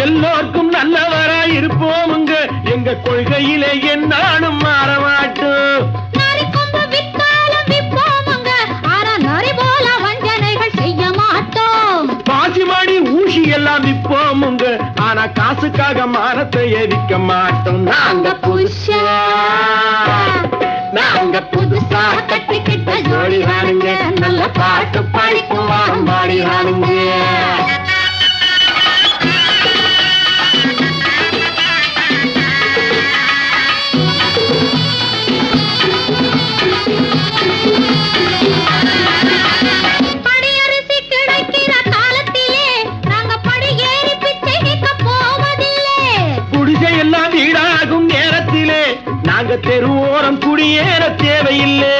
எல்லோருக்கும் நல்லவராய் இருப்போமுங்க எங்க கொள்கையிலே என்னாலும் மாற மாட்டோம். பாசிமாடி ஊசி எல்லாம் விற்போமுங்க ஆனா காசுக்காக மானத்தை எரிக்க மாட்டோம். நாங்க புதுசா கட்டிக்கிட்ட ஜோடிதானுங்க நல்ல பாட்டு படிக்கும் வாரம் பாடிதானுங்க. எல்லாம் வீடாகும் நேரத்திலே நாங்க தெருவோரம் குடியேற தேவையில்லை.